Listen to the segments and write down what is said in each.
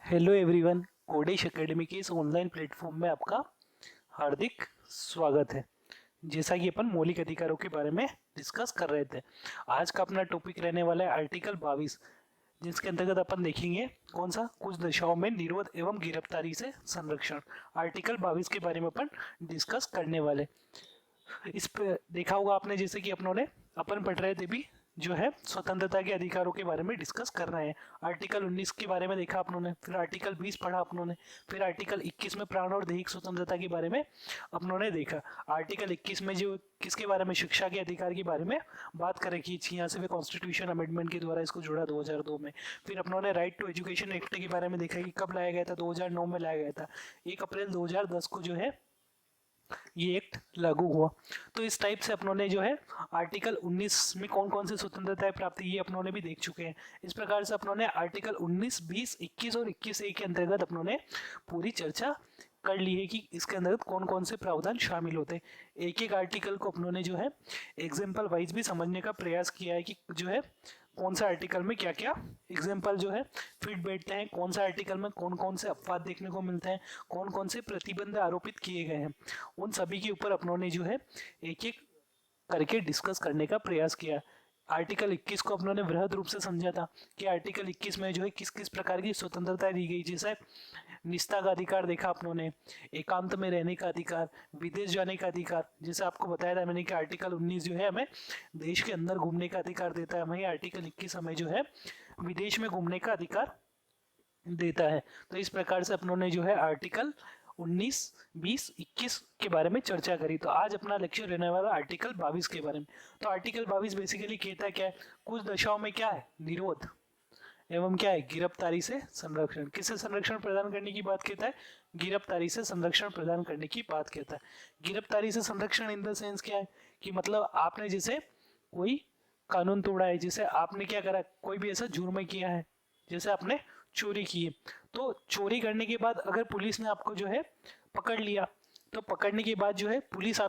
Hello everyone, Kodesh academy के इस online platform में आपका हार्दिक स्वागत है। जैसा कि अपन मौलिक अधिकारों के बारे में डिस्कस कर रहे थे, आज का अपना टॉपिक रहने वाला है आर्टिकल 22, जिसके अंतर्गत अपन देखेंगे कौन सा, कुछ दशाओं में निरोध एवं गिरफ्तारी से संरक्षण। आर्टिकल 22 के बारे में अपन डिस्कस करने वाले। इस पे देखा होगा आपने, जैसे कि अपन पढ़ रहे थे भी, जो है स्वतंत्रता के अधिकारों के बारे में डिस्कस कर रहे हैं। आर्टिकल 19 के बारे में देखा अपनों ने, फिर आर्टिकल 20 पढ़ा अपनों ने, फिर आर्टिकल 21 में प्राण और दैहिक स्वतंत्रता के बारे में अपनों ने देखा। आर्टिकल 21 में जो किसके बारे में, शिक्षा के अधिकार के बारे में बात कर रखी है, यहाँ से भी कॉन्स्टिट्यूशन अमेंडमेंट के द्वारा इसको जोड़ा 2002 में। फिर अपनों ने राइट टू एजुकेशन एक्ट के बारे में देखा कि कब लाया गया था, 2009 में लाया गया था। 1 अप्रैल 2010 को जो है ये एक्ट लागू हुआ। तो इस टाइप से अपनों ने जो है आर्टिकल 19 में कौन कौन से स्वतंत्रताएं प्राप्त ये अपनों ने भी देख चुके हैं। इस प्रकार से अपनों ने आर्टिकल 19, 20, 21 और 21A के अंतर्गत अपनों ने पूरी चर्चा कर ली है कि इसके अंतर्गत कौन कौन से प्रावधान शामिल होते हैं। एक एक आर्टिकल को अपनों ने जो है एग्जाम्पल वाइज भी समझने का प्रयास किया है कि जो है कौन सा आर्टिकल में क्या क्या एग्जाम्पल जो है फिट बैठते हैं, कौन सा आर्टिकल में कौन कौन से अपवाद देखने को मिलते हैं, कौन कौन से प्रतिबंध आरोपित किए गए हैं। उन सभी के ऊपर अपनों ने जो है एक एक करके डिस्कस करने का प्रयास किया। आर्टिकल 21 को अपनों ने वृहद रूप से समझा था कि आर्टिकल 21 में जो है किस किस प्रकार की स्वतंत्रता दी गई, जैसे निष्ठा का अधिकार देखा अपनों ने, एकांत में रहने का अधिकार, विदेश जाने का अधिकार। जैसे आपको बताया था मैंने कि आर्टिकल 19 जो है हमें देश के अंदर घूमने का अधिकार देता है, वहीं आर्टिकल 21 हमें जो है विदेश में घूमने का अधिकार देता है। तो इस प्रकार से अपनों ने जो है आर्टिकल 19, 20, 21 के बारे में चर्चा करी। तो आज अपना लेक्चर रहने वाला आर्टिकल 22 के बारे में। तो आर्टिकल 22 बेसिकली कहता क्या है, कुछ दशाओं में क्या है, निरोध एवं क्या है, गिरफ्तारी से संरक्षण। किससे संरक्षण प्रदान करने की बात कहता है, गिरफ्तारी से संरक्षण प्रदान करने की बात कहता है। गिरफ्तारी से संरक्षण इन द सेंस क्या है कि मतलब आपने जैसे कोई कानून तोड़ा है, जैसे आपने क्या करा, कोई भी ऐसा जुर्म किया है, जैसे आपने चोरी की है, तो चोरी करने के बाद अगर पुलिस ने आपको जो है पकड़ लिया, तो पकड़ने के बाद जो है पुलिस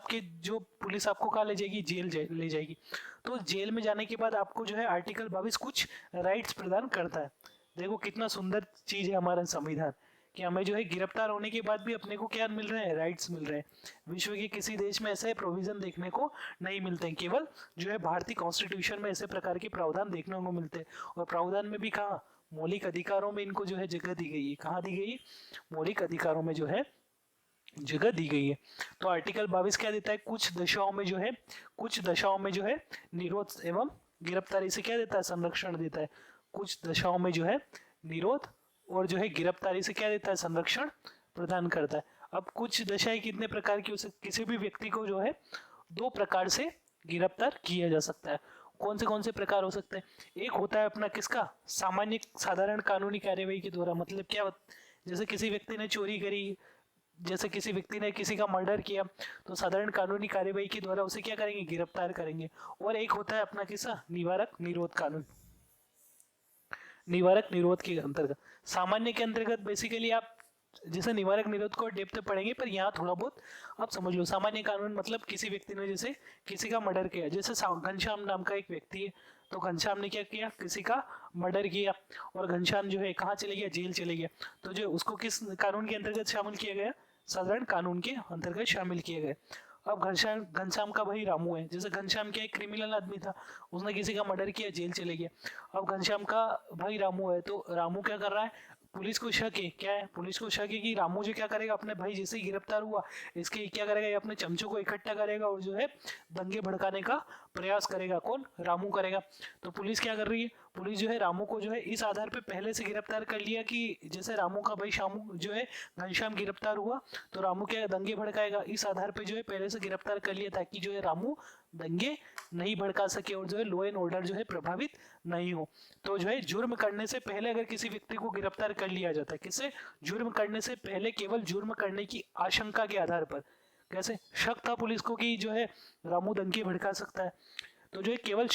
आपको कहाँ ले जाएगी, ले जाएगी। तो जेल में जाने के बाद आपको जो है आर्टिकल 22 कुछ राइट्स प्रदान करता है। देखो कितना सुंदर चीज है हमारा संविधान, कि हमें जो है गिरफ्तार होने के बाद भी अपने को क्या मिल रहे हैं, राइट्स मिल रहे हैं। विश्व के किसी देश में ऐसे प्रोविजन देखने को नहीं मिलते हैं, केवल जो है भारतीय कॉन्स्टिट्यूशन में ऐसे प्रकार के प्रावधान देखने को मिलते हैं। और प्रावधान में भी कहाँ, मौलिक अधिकारों में इनको जो है जगह दी गई है। कहाँ दी गई है, मौलिक अधिकारों में जो है जगह दी गई है। तो आर्टिकल 22 क्या देता है, कुछ दशाओं में जो है निरोध एवं गिरफ्तारी से क्या देता है, संरक्षण देता है। कुछ दशाओं में जो है निरोध और जो है गिरफ्तारी से क्या देता है, संरक्षण प्रदान करता है। अब कुछ दशाएं कितने प्रकार की हो सकती, किसी भी व्यक्ति को जो है 2 प्रकार से गिरफ्तार किया जा सकता है। कौन से प्रकार हो सकते हैं, एक होता है अपना किसका, सामान्य साधारण कानूनी कार्यवाही के द्वारा। मतलब क्या, जैसे किसी व्यक्ति ने चोरी करी, जैसे किसी व्यक्ति ने किसी का मर्डर किया, तो साधारण कानूनी कार्यवाही के द्वारा उसे क्या करेंगे, गिरफ्तार करेंगे। और एक होता है अपना किसा, निवारक निरोध कानून। निवारक निरोध के अंतर्गत, सामान्य के अंतर्गत बेसिकली आप जैसे निवारक निरोध को डेप्थ पढ़ेंगे, पर यहाँ थोड़ा बहुत आप समझ लो। सामान्य कानून मतलब किसी व्यक्ति ने जैसे किसी का मर्डर किया, जैसे घनश्याम नाम का एक व्यक्ति है, तो घनश्याम ने क्या किया, किसी का मर्डर किया, और घनश्याम जो है कहाँ चले गया, जेल चले गया। तो जो उसको किस कानून के अंतर्गत शामिल किया गया, साधारण कानून के अंतर्गत शामिल किए गए। अब घनश्याम का भाई रामू है, जैसे घनश्याम क्या एक क्रिमिनल आदमी था, उसने किसी का मर्डर किया, जेल चले गया। अब घनश्याम का भाई रामू है, तो रामू क्या कर रहा है, पुलिस को शक है, क्या है, पुलिस को शक है कि रामू जो क्या करेगा, अपने भाई जैसे ही गिरफ्तार हुआ, इसके क्या करेगा, ये अपने चमचों को इकट्ठा करेगा और जो है दंगे भड़काने का प्रयास करेगा। कौन, रामू करेगा। तो पुलिस क्या कर रही है, पुलिस जो है रामू को जो है इस आधार पे पहले से गिरफ्तार कर लिया कि जैसे रामू का भाई शामू जो है घनश्याम गिरफ्तार हुआ, तो रामू क्या दंगे भड़काएगा, इस आधार पे जो है पहले से गिरफ्तार कर लिया, ताकि जो है रामू दंगे नहीं भड़का सके और जो है लॉ एंड ऑर्डर जो है प्रभावित नहीं हो। तो जो है जुर्म करने से पहले अगर किसी व्यक्ति को गिरफ्तार कर लिया जाता है, किससे, जुर्म करने से पहले केवल जुर्म करने की आशंका के आधार पर, कैसे, शक था पुलिस को कि जो है रामू दंगे भड़का सकता है, तो जो है केवल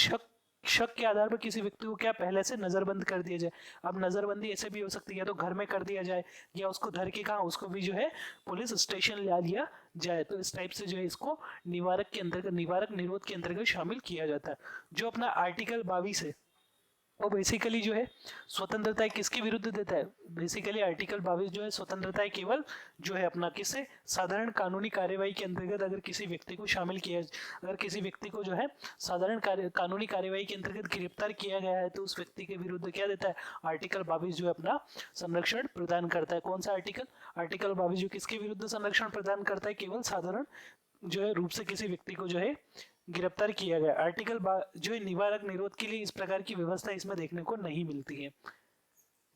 शक के आधार पर किसी व्यक्ति को क्या पहले से नजरबंद कर दिया जाए। अब नजरबंदी ऐसे भी हो सकती है, या तो घर में कर दिया जाए, या उसको धर के कहा, उसको भी जो है पुलिस स्टेशन ला लिया जाए। तो इस टाइप से जो है इसको निवारक के अंतर्गत, निवारक निरोध के अंतर्गत शामिल किया जाता है। जो अपना आर्टिकल 22 है और बेसिकली जो है स्वतंत्रता किसके विरुद्ध देता है, बेसिकली आर्टिकल 22 जो है स्वतंत्रता केवल जो है अपना किससे, साधारण कानूनी कार्यवाही के अंतर्गत अगर किसी व्यक्ति को शामिल किया, अगर किसी व्यक्ति को जो है साधारण कानूनी कार्यवाही के अंतर्गत गिरफ्तार किया गया है तो उस व्यक्ति के विरुद्ध क्या देता है, आर्टिकल 22 जो है अपना संरक्षण प्रदान करता है। कौन सा आर्टिकल, आर्टिकल 22 जो किसके विरुद्ध संरक्षण प्रदान करता है, केवल साधारण जो है रूप से किसी व्यक्ति को जो है गिरफ्तार किया गया। आर्टिकल जो है निवारक निरोध के लिए इस प्रकार की व्यवस्था इसमें देखने को नहीं मिलती है।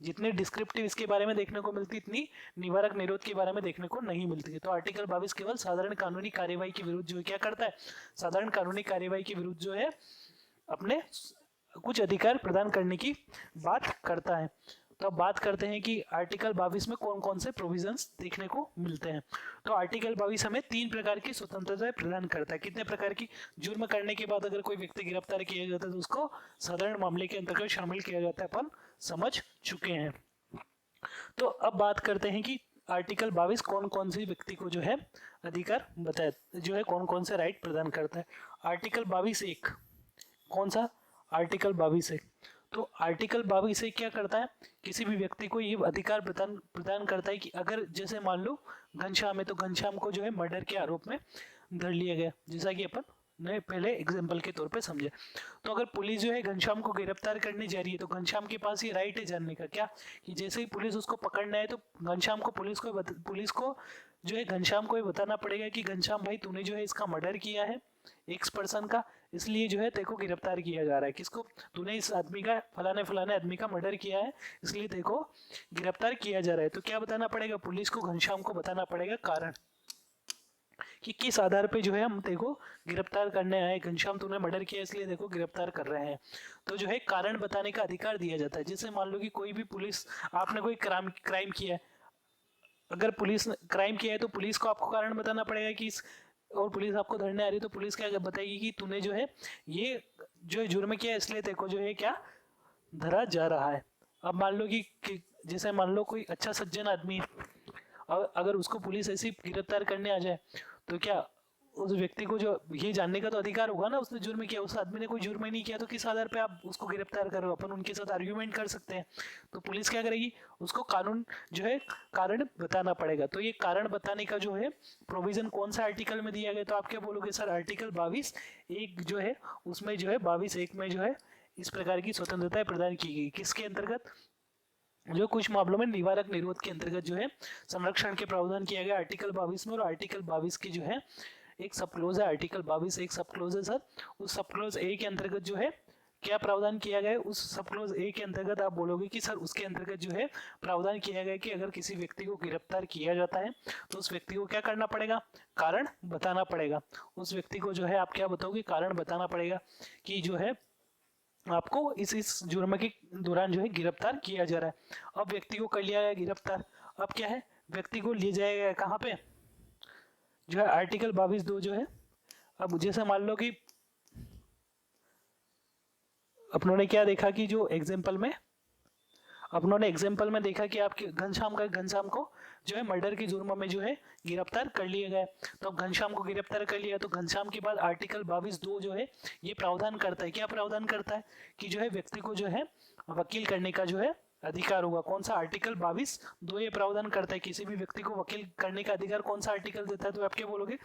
जितने डिस्क्रिप्टिव इसके बारे में देखने को मिलती इतनी निवारक निरोध के बारे में देखने को नहीं मिलती है। तो आर्टिकल 22 केवल साधारण कानूनी कार्यवाही के विरुद्ध जो क्या करता है, साधारण कानूनी कार्यवाही के विरुद्ध जो है अपने कुछ अधिकार प्रदान करने की बात करता है। तो अब बात करते हैं कि आर्टिकल 22 में कौन कौन से प्रोविजंस देखने को मिलते हैं। तो आर्टिकल 22 हमें 3 प्रकार की स्वतंत्रता प्रदान करता है। कितने प्रकार की, जुर्म करने के बाद अगर कोई व्यक्ति गिरफ्तार किया जाता है तो उसको साधारण मामले के अंतर्गत शामिल किया जाता है, अपन समझ चुके हैं। तो अब बात करते हैं कि आर्टिकल 22 कौन कौन से व्यक्ति को जो है अधिकार बताए, जो है कौन कौन से राइट प्रदान करता है। आर्टिकल 22(1) कौन सा, आर्टिकल 22(1) तो आर्टिकल 22(1) क्या करता है, किसी भी व्यक्ति को ये अधिकार प्रदान करता है कि अगर जैसे मान लो घनश्याम है तो घनश्याम को जो है मर्डर के आरोप में धर लिया गया, जैसा कि अपन ने पहले एग्जाम्पल के तौर पे समझे। तो अगर पुलिस जो है घनश्याम को गिरफ्तार करने जा रही है तो घनश्याम के पास ये राइट है जानने का क्या, कि जैसे ही पुलिस उसको पकड़ना है तो घनश्याम को पुलिस को जो है घनश्याम को ये बताना पड़ेगा कि घनश्याम भाई तूने जो है इसका मर्डर किया है एक्स पर्सन का, इसलिए जो है तेरे को गिरफ्तार किया जा रहा है। किसको, तूने इस आदमी का फलाने आदमी का मर्डर किया है इसलिए तेरे को गिरफ्तार किया जा रहा है। तो क्या बताना पड़ेगा, पुलिस को घनश्याम को बताना पड़ेगा कारण, कि किस आधार पे जो है हम तेरे को गिरफ्तार करने आए, घनश्याम तूने मर्डर किया इसलिए तेरे को गिरफ्तार कर रहे हैं। तो जो है कारण बताने का अधिकार दिया जाता है। जैसे मान लो कि कोई भी पुलिस, आपने कोई क्राइम किया है, अगर पुलिस ने क्राइम किया है तो पुलिस को आपको कारण बताना पड़ेगा कि और पुलिस आपको धरने आ रही है तो पुलिस क्या बताएगी कि तूने जो है ये जो है जुर्म किया इसलिए तेरे को जो है क्या धरा जा रहा है। अब मान लो कि जैसे मान लो कोई अच्छा सज्जन आदमी है, अगर उसको पुलिस ऐसी गिरफ्तार करने आ जाए तो क्या उस व्यक्ति को जो ये जानने का तो अधिकार होगा ना उसने जुर्म किया, उस आदमी ने कोई जुर्म ही नहीं किया तो किस आधार पे आप उसको गिरफ्तार कर रहे हो। अपन उनके साथ आर्ग्यूमेंट कर सकते हैं। तो पुलिस क्या करेगी, उसको कानून जो है कारण बताना पड़ेगा। तो ये कारण बताने का जो है प्रोविजन कौन सा आर्टिकल में दिया गया, तो आप क्या बोलोगे सर आर्टिकल 22(1) जो है उसमें जो है 22(1) में जो है इस प्रकार की स्वतंत्रता प्रदान की गई। किसके अंतर्गत, जो कुछ मामलों में निवारक निरोध के अंतर्गत जो है संरक्षण के प्रावधान किया गया आर्टिकल 22 में। और आर्टिकल 22 की जो है एक सब क्लोज है, आर्टिकल 22 एक सब क्लोज है सर। उस सब क्लोज ए के अंतर्गत जो है क्या प्रावधान किया गया है, उस सब क्लोज ए के अंतर्गत आप बोलोगे कि सर उसके अंतर्गत जो है प्रावधान किया गया है कि अगर किसी व्यक्ति को गिरफ्तार किया जाता है तो उस व्यक्ति को क्या करना पड़ेगा, कारण बताना पड़ेगा। उस व्यक्ति को जो है आप क्या बताओगे, कारण बताना पड़ेगा कि जो है आपको इस जुर्म के दौरान जो है गिरफ्तार किया जा रहा है। अब व्यक्ति को कर लिया गया गिरफ्तार, अब क्या है व्यक्ति को ले जाया गया कहाँ पे, जो है आर्टिकल 22(2) जो है। अब जैसे मान लो कि अपनों ने क्या देखा कि जो एग्जाम्पल में देखा कि आपके घनश्याम को जो है मर्डर के जुर्म में जो है गिरफ्तार कर लिया गया। तो अब घनश्याम को गिरफ्तार कर लिया तो घनश्याम के बाद आर्टिकल 22(2) जो है ये प्रावधान करता है, क्या प्रावधान करता है कि जो है व्यक्ति को जो है वकील करने का जो है अधिकार होगा। कौन सा, आर्टिकल 22(2) ये प्रावधान करता है किसी भी व्यक्ति को वकील करने का अधिकार। कौन सा आर्टिकल देता है, तो आप क्या बोलोगे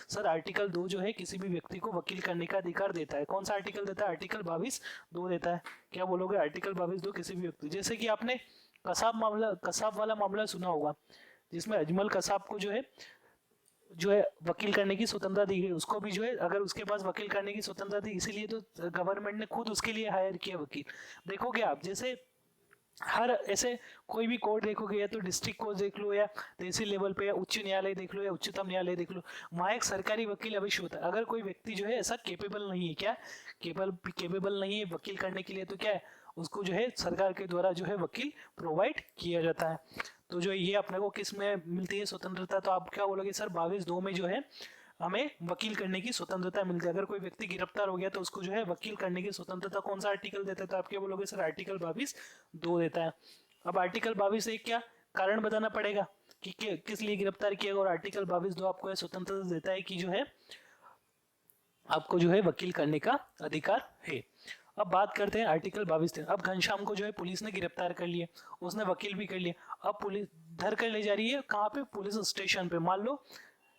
सर आर्टिकल 2 जो है किसी भी व्यक्ति को वकील करने का अधिकार देता है। कौन सा आर्टिकल देता है, आर्टिकल 22(2) देता है। क्या बोलोगे, आर्टिकल 22(2) किसी भी व्यक्ति, जैसे कि आपने कसाब वाला मामला सुना होगा जिसमें अजमल कसाब को जो है वकील करने की स्वतंत्रता दी गई। उसको भी जो है अगर उसके पास वकील करने की स्वतंत्रता थी इसीलिए तो गवर्नमेंट ने खुद उसके लिए हायर किया वकील। देखोगे आप जैसे हर ऐसे कोई भी कोर्ट देखोगे या तो डिस्ट्रिक्ट कोर्ट देख लो या तहसील लेवल पे या उच्च न्यायालय देख लो या उच्चतम न्यायालय देख लो, वहाँ एक सरकारी वकील अवश्य होता है। अगर कोई व्यक्ति जो है ऐसा केपेबल नहीं है, क्या केपेबल नहीं है वकील करने के लिए, तो क्या है उसको जो है सरकार के द्वारा जो है वकील प्रोवाइड किया जाता है। तो जो ये अपने को किस में मिलती है स्वतंत्रता, तो आप क्या बोलोगे सर 22(2) में जो है हमें वकील करने की स्वतंत्रता मिलती है। अगर कोई व्यक्ति गिरफ्तार हो गया तो उसको जो है वकील करने की स्वतंत्रता कौन सा आर्टिकल देता है, तो आप क्या बोलोगे सर आर्टिकल 22(2) देता है। अब आर्टिकल 22(1) क्या कारण बताना पड़ेगा कि किस लिए गिरफ्तार किया गया, और आर्टिकल 22(2) आपको स्वतंत्रता देता है कि जो है आपको जो है वकील करने का अधिकार है। अब बात करते हैं आर्टिकल 22। अब घनश्याम को जो है पुलिस ने गिरफ्तार कर लिया, उसने वकील भी कर लिया। अब पुलिस धर कर ले जा रही है कहाँ पे, पुलिस स्टेशन पे। मान लो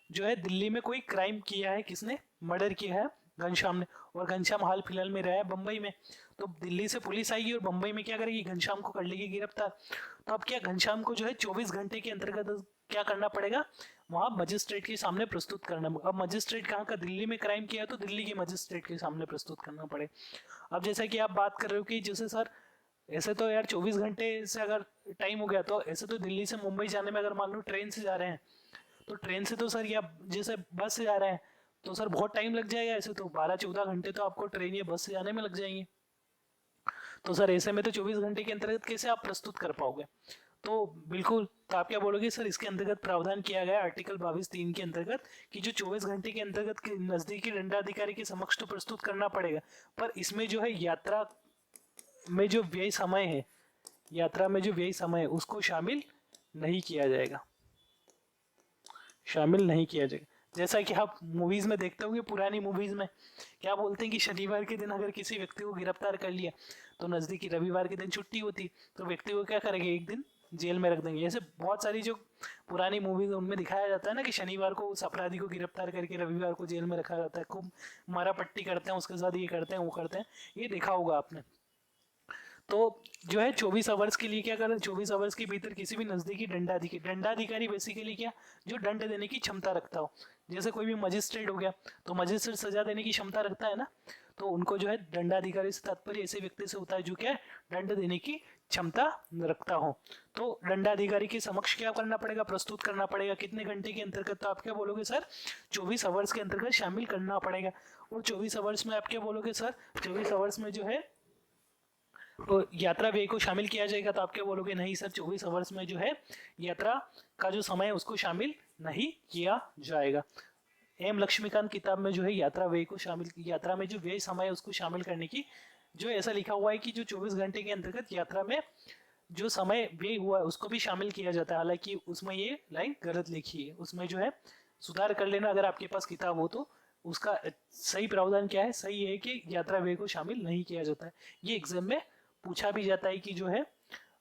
जो है दिल्ली में कोई क्राइम किया है, किसने मर्डर किया है, घनश्याम ने, और घनश्याम हाल फिलहाल में रहा है बम्बई में। तो दिल्ली से पुलिस आएगी और बम्बई में क्या करेगी, घनश्याम को कर लेगी गिरफ्तार। तो अब क्या घनश्याम को जो है 24 घंटे के अंतर्गत क्या करना पड़ेगा, वहां मजिस्ट्रेट के सामने प्रस्तुत करना। अब मजिस्ट्रेट कहाँ का, दिल्ली में क्राइम किया है तो दिल्ली के मजिस्ट्रेट के सामने प्रस्तुत करना पड़ेगा। अब जैसा कि आप बात कर रहे हो कि जैसे सर ऐसे तो यार 24 घंटे से अगर टाइम हो गया, तो ऐसे तो दिल्ली से मुंबई जाने में अगर मान लो ट्रेन से जा रहे हैं, तो ट्रेन से तो सर या जैसे बस से जा रहे हैं तो सर बहुत टाइम लग जाएगा। ऐसे तो 12-14 घंटे तो आपको ट्रेन या बस से जाने में लग जाएंगे। तो सर ऐसे में तो 24 घंटे के अंतर्गत कैसे आप प्रस्तुत कर पाओगे। तो बिल्कुल, तो आप क्या बोलोगे सर, इसके अंतर्गत प्रावधान किया गया आर्टिकल 22(3) के अंतर्गत कि जो 24 घंटे के अंतर्गत के नजदीकी दंडाधिकारी के समक्ष तो प्रस्तुत करना पड़ेगा, पर इसमें जो है यात्रा में जो व्यय समय है, यात्रा में जो व्यय समय है उसको शामिल नहीं किया जाएगा, शामिल नहीं किया जाएगा। जैसा कि आप मूवीज में देखते होंगे, पुरानी मूवीज में क्या बोलते हैं कि शनिवार के दिन अगर किसी व्यक्ति को गिरफ्तार कर लिया तो नजदीकी रविवार के दिन छुट्टी होती, तो व्यक्ति को क्या करेंगे, एक दिन जेल में रख देंगे। ऐसे बहुत सारी जो पुरानी मूवीज उनमें दिखाया जाता है ना कि शनिवार को उस अपराधी को गिरफ्तार करके रविवार को जेल में रखा जाता है, खूब मारा पट्टी करते हैं, उसके साथ ये करते हैं वो करते हैं, ये देखा होगा आपने। तो जो है 24 आवर्स के लिए क्या करें, 24 आवर्स के भीतर किसी भी नजदीकी दंडाधिकारी बेसिकली क्या, जो दंड देने की क्षमता रखता हो। जैसे कोई भी मजिस्ट्रेट हो गया, तो मजिस्ट्रेट सजा देने की क्षमता रखता है ना, तो उनको जो है दंडाधिकारी से तात्पर्य ऐसे व्यक्ति से होता है जो क्या है, दंड देने की क्षमता रखता हो। तो दंडाधिकारी के समक्ष क्या करना पड़ेगा, प्रस्तुत करना पड़ेगा। कितने घंटे के अंतर्गत, तो आप क्या बोलोगे सर, 24 आवर्स के अंतर्गत शामिल करना पड़ेगा। और 24 आवर्स में आप क्या बोलोगे सर, 24 आवर्स में जो है तो यात्रा व्यय को शामिल किया जाएगा। तो आप क्या बोलोगे, नहीं सर 24 आवर्स में जो है यात्रा का जो समय है उसको शामिल नहीं किया जाएगा। एम लक्ष्मीकांत किताब में जो है यात्रा व्यय को शामिल, यात्रा में जो व्यय समय है उसको शामिल करने की जो ऐसा लिखा हुआ है कि जो 24 घंटे के अंतर्गत यात्रा में जो समय व्यय हुआ है उसको भी शामिल किया जाता है। हालांकि उसमें ये लाइन गलत लिखी है, उसमें जो है सुधार कर लेना अगर आपके पास किताब हो तो। उसका सही प्रावधान क्या है, सही है कि यात्रा व्यय को शामिल नहीं किया जाता है। ये एग्जाम में पूछा भी जाता है कि जो है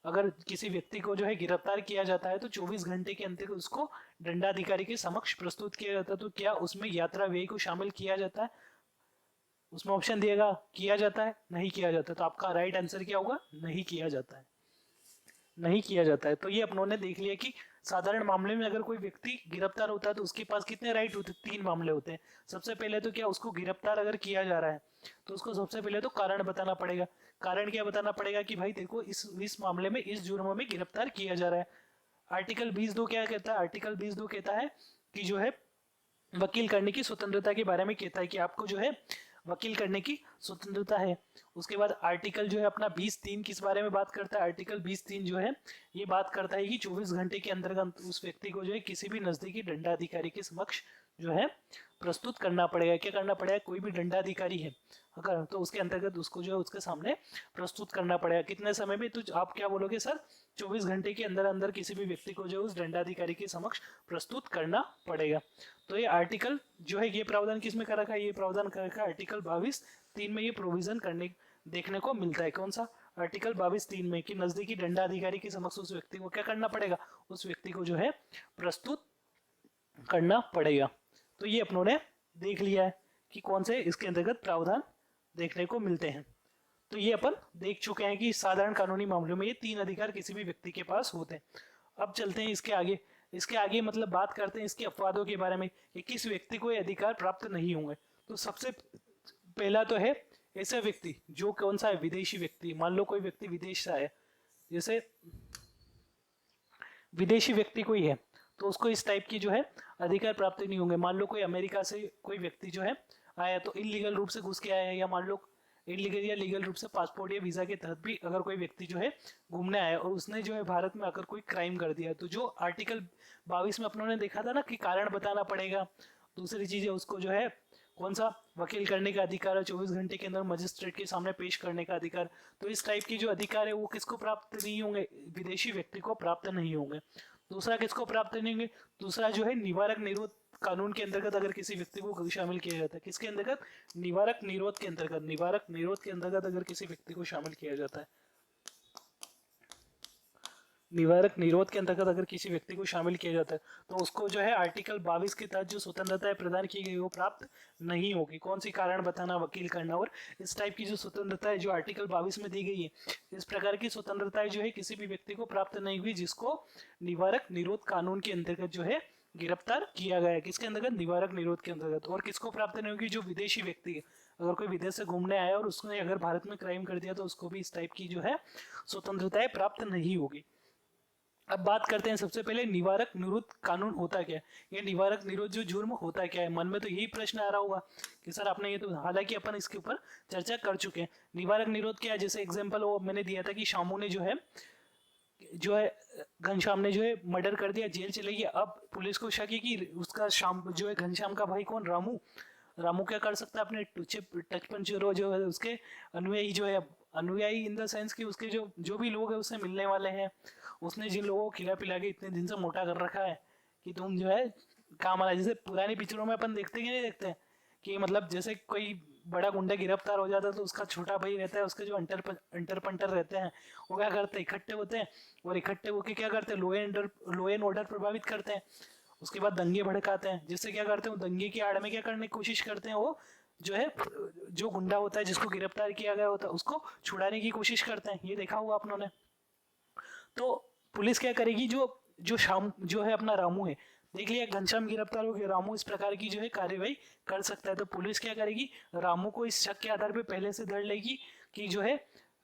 अगर किसी व्यक्ति को जो है गिरफ्तार किया जाता है तो 24 घंटे के अंतर्गत उसको दंडाधिकारी के समक्ष प्रस्तुत किया जाता है, तो क्या उसमें यात्रा व्यय को शामिल किया जाता है। उसमें ऑप्शन दिएगा किया जाता है, नहीं किया जाता, तो आपका राइट आंसर क्या होगा, नहीं किया जाता है, नहीं किया जाता है। तो ये अपनों ने देख लिया कि साधारण मामले में अगर कोई व्यक्ति गिरफ्तार होता है तो उसके पास कितने राइट होते हैं, 3 मामले होते हैं। सबसे पहले तो क्या, उसको गिरफ्तार अगर किया जा रहा है तो उसको सबसे पहले तो कारण बताना पड़ेगा। कारण क्या बताना पड़ेगा कि भाई तेरे को इस मामले में इस जुर्म में गिरफ्तार किया जा रहा है। आर्टिकल 20(2) क्या कहता है, आर्टिकल 20(2) कहता है कि जो है वकील करने की स्वतंत्रता के बारे में कहता है कि आपको जो है वकील करने की स्वतंत्रता है। उसके बाद आर्टिकल जो है अपना 20(3) किस बारे में बात करता है, आर्टिकल 20(3) जो है ये बात करता है कि 24 घंटे के अंतर्गत उस व्यक्ति को जो है किसी भी नजदीकी दंडाधिकारी के समक्ष जो है प्रस्तुत करना पड़ेगा। क्या करना पड़ेगा, कोई भी दंडाधिकारी है अगर तो उसके अंतर्गत उसको जो है उसके सामने प्रस्तुत करना पड़ेगा। कितने समय में, तो आप क्या बोलोगे सर, 24 घंटे के अंदर अंदर किसी भी व्यक्ति को जो है उस दंडाधिकारी के समक्ष प्रस्तुत करना पड़ेगा। तो ये आर्टिकल जो है ये प्रावधान किस में कर रखा है, ये प्रावधान कर रखा है आर्टिकल 22(3) में। ये प्रोविजन करने देखने को मिलता है। कौन सा, आर्टिकल 22(3) में कि नजदीकी दंडाधिकारी के समक्ष उस व्यक्ति को क्या करना पड़ेगा, उस व्यक्ति को जो है प्रस्तुत करना पड़ेगा। तो ये अपनों ने देख लिया है कि कौन से इसके अंतर्गत प्रावधान देखने को मिलते हैं। तो ये अपन देख चुके हैं कि साधारण कानूनी मामलों में ये 3 अधिकार किसी भी व्यक्ति के पास होते हैं। अब चलते हैं इसके आगे। इसके आगे मतलब बात करते हैं इसके अपवादों के बारे में कि किस व्यक्ति को ये अधिकार प्राप्त नहीं होंगे। तो सबसे पहला तो है ऐसा व्यक्ति जो कौन सा है, विदेशी व्यक्ति। मान लो कोई व्यक्ति विदेश से आया, जैसे विदेशी व्यक्ति कोई है तो उसको इस टाइप की जो है अधिकार प्राप्त नहीं होंगे। मान लो कोई अमेरिका से कोई व्यक्ति जो है आया तो इलीगल रूप से घुस के आया है, या मान लो इलीगल या लीगल रूप से पासपोर्ट या वीजा के तहत भी अगर कोई व्यक्ति जो है घूमने आया और उसने जो है भारत में आकर कोई क्राइम कर दिया, तो जो आर्टिकल 22 में अपनों ने देखा था ना कि कारण बताना पड़ेगा। दूसरी चीज है उसको जो है कौन सा, वकील करने का अधिकार है, 24 घंटे के अंदर मजिस्ट्रेट के सामने पेश करने का अधिकार। तो इस टाइप की जो अधिकार है वो किसको प्राप्त नहीं होंगे, विदेशी व्यक्ति को प्राप्त नहीं होंगे। दूसरा किसको प्राप्त नहीं होंगे, दूसरा जो है निवारक निरोध कानून के अंतर्गत अगर किसी व्यक्ति को शामिल किया जाता है, किसके अंतर्गत? निवारक निरोध के अंतर्गत। निवारक निरोध के अंतर्गत अगर किसी व्यक्ति को शामिल किया जाता है, निवारक निरोध के अंतर्गत अगर किसी व्यक्ति को शामिल किया जाता है तो उसको जो है आर्टिकल 22 के तहत जो स्वतंत्रता प्रदान की गई वो प्राप्त नहीं होगी। कौन सी? कारण बताना, वकील करना और इस टाइप की जो स्वतंत्रता है जो आर्टिकल 22 में दी गई है, इस प्रकार की स्वतंत्रताएं जो है किसी भी व्यक्ति को प्राप्त नहीं हुई जिसको निवारक निरोध कानून के अंतर्गत जो है गिरफ्तार किया गया है। किसके अंतर्गत? निवारक निरोध के अंतर्गत। और किसको प्राप्त नहीं होगी? जो विदेशी व्यक्ति है, अगर कोई विदेश से घूमने आया और उसने अगर भारत में क्राइम कर दिया तो उसको भी इस टाइप की जो है स्वतंत्रताएं प्राप्त नहीं होगी। अब बात करते हैं सबसे पहले निवारक निरोध कानून होता क्या है, ये निवारक निरोध जो जुर्म होता क्या है। मन में तो यही प्रश्न आ रहा होगा कि सर आपने ये तो, हालांकि अपन इसके ऊपर चर्चा कर चुके हैं। निवारक निरोध क्या है? जैसे एग्जांपल वो मैंने दिया था कि शामू ने जो है घनश्याम ने जो है मर्डर कर दिया, जेल चले गया। अब पुलिस को शक है कि उसका शाम जो है घनश्याम का भाई कौन? रामू क्या कर सकता है? अपने टच पंचरो जो है उसके अनुयायी जो है, अनुयायी इन द सेंस कि उसके जो भी लोग हैं उससे मिलने वाले हैं, उसने जिन लोगों को खिला पिला के इतने दिन से मोटा कर रखा है कि तुम जो है काम आना। जैसे पुरानी पिक्चरों में अपन देखते कि नहीं देखते हैं कि मतलब जैसे कोई बड़ा गुंडा गिरफ्तार हो जाता है तो उसका छोटा भाई रहता है, उसके जो अंटर पंटर रहते हैं वो क्या करते हैं? इकट्ठे होते हैं और इकट्ठे होकर क्या करते हैं? लॉ एंड ऑर्डर प्रभावित करते हैं। उसके बाद दंगे भड़काते हैं, जिससे क्या करते हैं? दंगे की आड़ में क्या करने की कोशिश करते हैं? वो जो है जो गुंडा होता है जिसको गिरफ्तार किया गया होता है उसको छुड़ाने की कोशिश करते हैं। ये देखा होगा आप लोगों ने। तो पुलिस क्या करेगी? जो है अपना रामू है, देख लिया घनश्याम गिरफ्तार हो गया, रामू इस प्रकार की जो है कार्यवाही कर सकता है, तो पुलिस क्या करेगी? रामू को इस शक के आधार पर पहले से धर लेगी कि जो है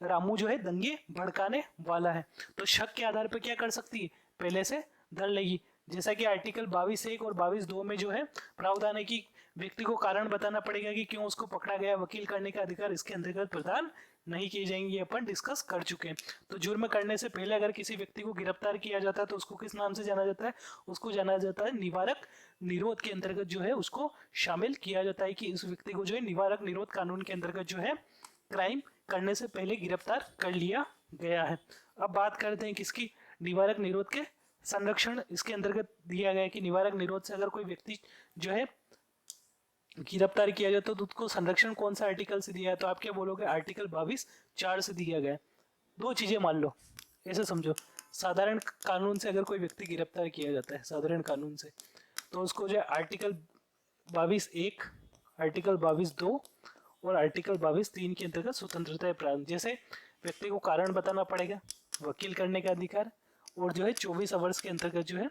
रामू जो है दंगे भड़काने वाला है। तो शक के आधार पर क्या कर सकती है? पहले से धर लेगी। जैसा कि आर्टिकल 22(1) और 22(2) में जो है प्रावधान है कि व्यक्ति को कारण बताना पड़ेगा कि क्यों उसको पकड़ा गया। वकील करने का अधिकार इसके अंतर्गत प्रदान नहीं किए जाएंगे, अपन डिस्कस कर चुके हैं। तो जुर्म करने से पहले अगर किसी व्यक्ति को गिरफ्तार किया जाता है तो उसको किस नाम से जाना जाता है? उसको जाना जाता है निवारक निरोध के अंतर्गत जो है उसको शामिल किया जाता है कि इस व्यक्ति को जो है निवारक निरोध कानून के अंतर्गत जो है क्राइम करने से पहले गिरफ्तार कर लिया गया है। अब बात करते हैं किसकी? निवारक निरोध के संरक्षण इसके अंतर्गत दिया गया है कि निवारक निरोध से अगर कोई व्यक्ति जो है गिरफ्तार किया जाए तो उसको संरक्षण कौन सा आर्टिकल से दिया है? तो आप क्या बोलोगे? आर्टिकल 22(4) से दिया गया है। दो चीजें मान लो, ऐसे समझो, साधारण कानून से अगर कोई व्यक्ति गिरफ्तार किया जाता है साधारण कानून से, तो उसको जो है आर्टिकल 22(1), आर्टिकल 22(2) और आर्टिकल 22(3) के अंतर्गत स्वतंत्रता प्राप्त। जैसे व्यक्ति को कारण बताना पड़ेगा, वकील करने का अधिकार, और जो है 24 आवर्स के अंतर्गत जो है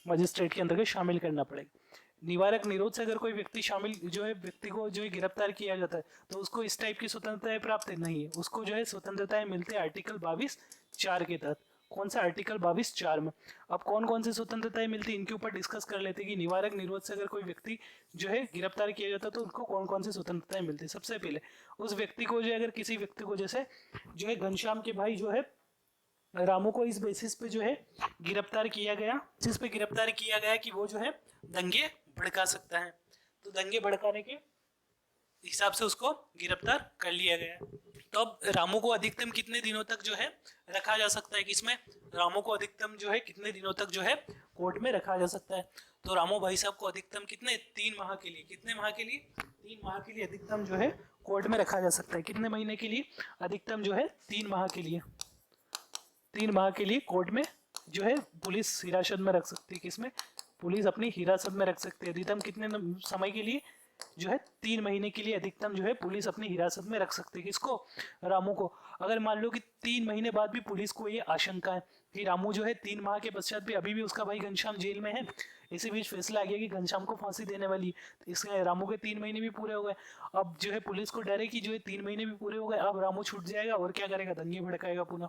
मजिस्ट्रेट के अंतर्गत शामिल करना पड़ेगा। निवारक निरोध से अगर कोई व्यक्ति शामिल जो है व्यक्ति को जो है गिरफ्तार किया जाता है तो उसको इस टाइप की स्वतंत्रताएं प्राप्त नहीं है, उसको जो है स्वतंत्रताएं मिलती है आर्टिकल 22(4) के तहत। कौन सा? आर्टिकल 22(4) में। अब कौन कौन सी स्वतंत्रताएं मिलती है इनके ऊपर डिस्कस कर लेते हैं कि निवारक निरोध से अगर कोई व्यक्ति जो है गिरफ्तार किया जाता है तो उनको कौन कौन सी स्वतंत्रताएं मिलती है। सबसे पहले उस व्यक्ति को जो है अगर किसी व्यक्ति को जैसे जो है घनश्याम के भाई जो है रामू को इस बेसिस पे जो है गिरफ्तार किया गया, जिस पे गिरफ्तार किया गया कि वो जो है दंगे भड़का सकता है, तो दंगे भड़काने के हिसाब से उसको गिरफ्तार कर लिया गया। तो अब रामू को अधिकतम कितने दिनों तक जो है रखा जा सकता है? किसमें? रामू को अधिकतम जो है कितने दिनों तक जो है कोर्ट में रखा जा सकता है? तो रामू भाई साहब को अधिकतम कितने? 3 माह के लिए। कितने माह के लिए? 3 माह के लिए अधिकतम जो है कोर्ट में रखा जा सकता है। कितने महीने के लिए? अधिकतम जो है 3 माह के लिए। 3 माह के लिए कोर्ट में जो है पुलिस हिरासत में रख सकती है। किसमें? पुलिस अपनी हिरासत में रख सकती है। अधिकतम कितने समय के लिए? जो है 3 महीने के लिए अधिकतम जो है पुलिस अपनी हिरासत में रख सकती है। किसको? रामू को। अगर मान लो कि 3 महीने बाद भी पुलिस को ये आशंका है कि रामू जो है 3 माह के पश्चात भी अभी भी उसका भाई घनश्याम जेल में है, इसी बीच फैसला आ गया कि घनश्याम को फांसी देने वाली, तो इसके रामू के 3 महीने भी पूरे हो गए। अब जो है पुलिस को डर है कि जो है 3 महीने भी पूरे हो गए, अब रामू छूट जाएगा और क्या करेगा? दंगे भड़काएगा पुनः।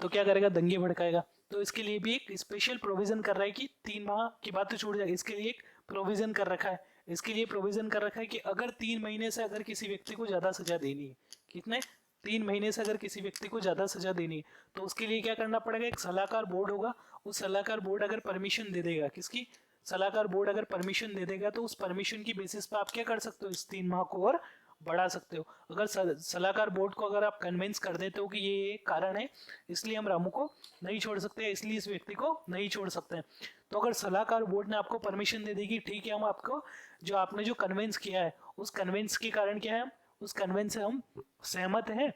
तो क्या करेगा? दंगे भड़काएगा। तो इसके लिए भी एक स्पेशल प्रोविजन कर रहा है कि 3 माह की बात तो छूट जाएगी, इसके लिए एक प्रोविजन कर रखा है। इसके लिए प्रोविजन कर रखा है कि अगर 3 महीने से अगर किसी व्यक्ति को ज्यादा सजा देनी है, कितने? 3 महीने से अगर किसी व्यक्ति को ज्यादा सजा देनी है तो उसके लिए क्या करना पड़ेगा? एक सलाहकार बोर्ड होगा, उस सलाहकार बोर्ड अगर परमिशन दे देगा, किसकी? सलाहकार बोर्ड अगर परमिशन दे देगा तो उस परमिशन की बेसिस पर आप क्या कर सकते हो? इस 3 माह को और बढ़ा सकते हो। अगर सलाहकार बोर्ड को अगर आप कन्विंस कर देते हो कि ये कारण है, इसलिए हम रामू को नहीं छोड़ सकते, इसलिए इस व्यक्ति को नहीं छोड़ सकते हैं, तो अगर सलाहकार बोर्ड ने आपको परमिशन दे दी कि ठीक है, हम आपको जो आपने जो कन्विंस किया है उस कन्विंस के कारण क्या है, उस कन्विंस से हम सहमत हैं,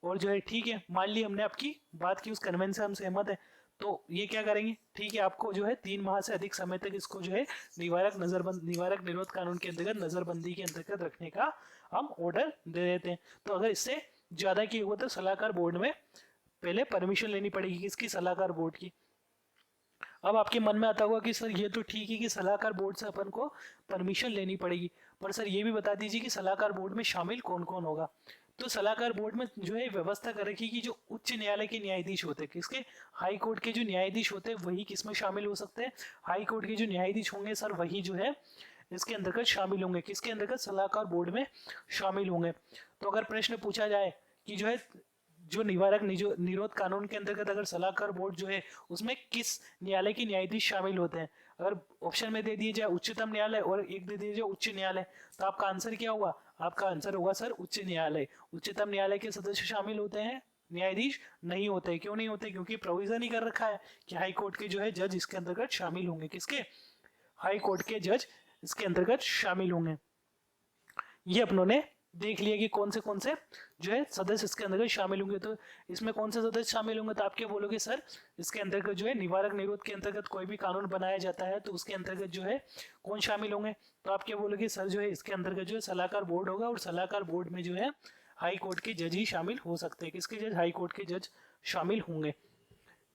और जो है ठीक है, मान ली हमने आपकी बात की, उस कन्विंस से हम सहमत हैं, तो ये क्या करेंगे, ठीक है, आपको जो है 3 माह से अधिक समय तक इसको जो है निवारक निरोध कानून के अंतर्गत नजरबंदी के अंतर्गत रखने का हम ऑर्डर दे देते हैं। तो अगर इससे ज्यादा की हो तो सलाहकार बोर्ड में पहले परमिशन लेनी पड़ेगी, किसकी, सलाहकार बोर्ड की। अब आपके मन में आता होगा कि सर ये तो ठीक है कि सलाहकार बोर्ड से अपन को परमिशन लेनी पड़ेगी, पर सर ये भी बता दीजिए कि सलाहकार बोर्ड में शामिल कौन कौन होगा। तो सलाहकार बोर्ड में जो है व्यवस्था कर रखी कि जो उच्च न्यायालय के न्यायाधीश होते हैं, किसके, हाई कोर्ट के जो न्यायाधीश होते हैं वही किसमें शामिल हो सकते हैं, हाई कोर्ट के जो न्यायाधीश होंगे सर वही जो है इसके अंतर्गत शामिल होंगे, किसके अंतर्गत, सलाहकार बोर्ड में शामिल होंगे। तो अगर प्रश्न पूछा जाए कि जो है जो निरोध कानून के अंतर्गत अगर सलाहकार बोर्ड जो है उसमें किस न्यायालय के न्यायाधीश शामिल होते हैं, अगर ऑप्शन में दे दिए जाए उच्चतम न्यायालय और एक दे दिए जाए उच्च न्यायालय, तो आपका आंसर क्या होगा, आपका आंसर होगा सर उच्च न्यायालय। उच्चतम न्यायालय के सदस्य शामिल होते हैं, न्यायाधीश नहीं होते। क्यों नहीं होते, क्योंकि प्रोविजन ही कर रखा है कि हाई कोर्ट के जो है जज इसके अंतर्गत शामिल होंगे, किसके, हाई कोर्ट के जज इसके अंतर्गत शामिल होंगे। ये अपनों ने देख लिया कि कौन से जो है सदस्य इसके अंतर्गत शामिल होंगे। तो इसमें कौन से सदस्य शामिल होंगे, तो आप क्या बोलोगे, सर इसके अंतर्गत जो है निवारक निरोध के अंतर्गत कोई भी कानून बनाया जाता है तो उसके अंतर्गत जो है कौन शामिल होंगे, तो आप क्या बोलोगे, सर जो है इसके अंतर्गत जो है सलाहकार बोर्ड होगा, और सलाहकार बोर्ड में जो है हाई कोर्ट के जज ही शामिल हो सकते हैं, किसके जज, हाई कोर्ट के जज शामिल होंगे।